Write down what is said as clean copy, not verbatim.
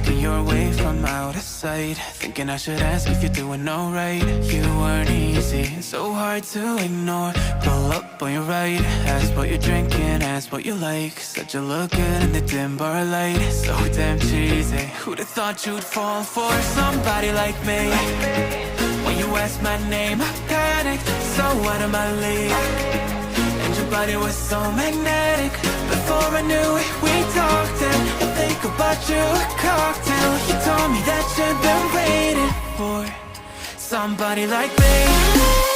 making your way from out of sight, thinking I should ask if you're doing alright. You weren't easy, so hard to ignore. Pull up on your right, ask what you're drinking, ask what you like. Said you look good in the dim bar light, so damn cheesy. Who'd have thought you'd fall for somebody like me? When you asked my name, I panicked, so out of my league. And your body was so magnetic. Before I knew it, we talked, and I think about you a cocktail. You told me that you've been waiting for somebody like me.